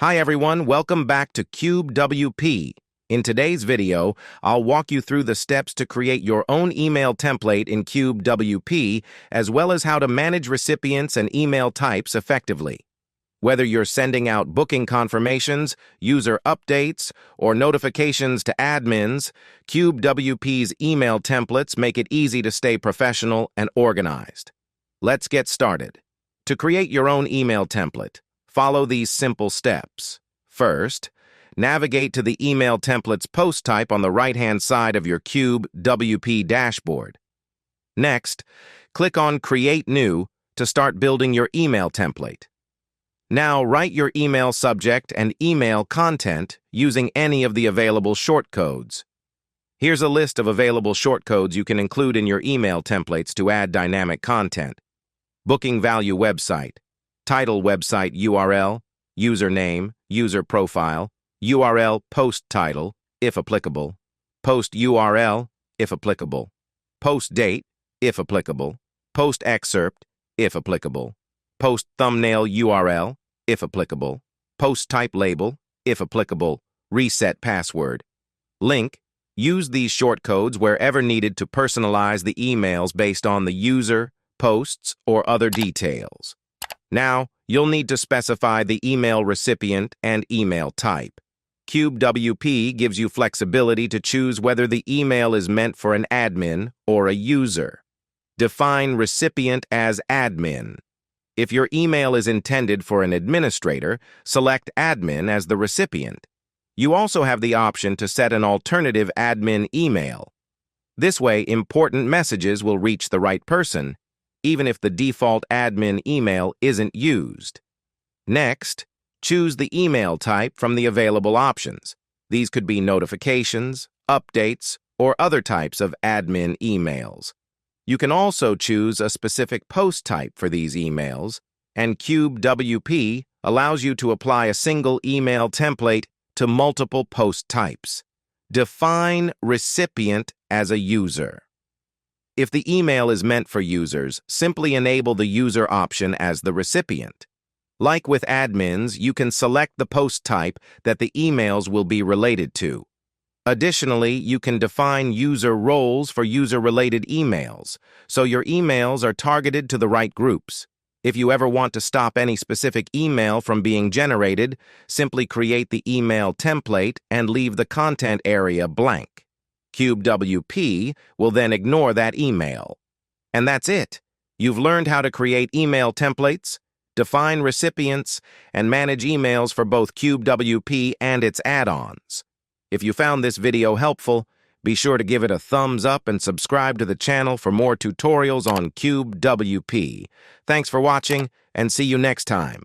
Hi everyone, welcome back to CubeWP. In today's video, I'll walk you through the steps to create your own email template in CubeWP, as well as how to manage recipients and email types effectively. Whether you're sending out booking confirmations, user updates, or notifications to admins, CubeWP's email templates make it easy to stay professional and organized. Let's get started. To create your own email template, follow these simple steps. First, navigate to the email template's post type on the right-hand side of your CubeWP dashboard. Next, click on Create New to start building your email template. Now, write your email subject and email content using any of the available shortcodes. Here's a list of available shortcodes you can include in your email templates to add dynamic content. Booking value website, title website URL, username, user profile, URL post title, if applicable, post URL, if applicable, post date, if applicable, post excerpt, if applicable, post thumbnail URL, if applicable, post type label, if applicable, reset password. Link, use these shortcodes wherever needed to personalize the emails based on the user, posts, or other details. Now, you'll need to specify the email recipient and email type. CubeWP gives you flexibility to choose whether the email is meant for an admin or a user. Define recipient as admin. If your email is intended for an administrator, select admin as the recipient. You also have the option to set an alternative admin email. This way, important messages will reach the right person, even if the default admin email isn't used. Next, choose the email type from the available options. These could be notifications, updates, or other types of admin emails. You can also choose a specific post type for these emails, and CubeWP allows you to apply a single email template to multiple post types. Define recipient as a user. If the email is meant for users, simply enable the user option as the recipient. Like with admins, you can select the post type that the emails will be related to. Additionally, you can define user roles for user-related emails, so your emails are targeted to the right groups. If you ever want to stop any specific email from being generated, simply create the email template and leave the content area blank. CubeWP will then ignore that email. And that's it. You've learned how to create email templates, define recipients, and manage emails for both CubeWP and its add-ons. If you found this video helpful, be sure to give it a thumbs up and subscribe to the channel for more tutorials on CubeWP. Thanks for watching, and see you next time.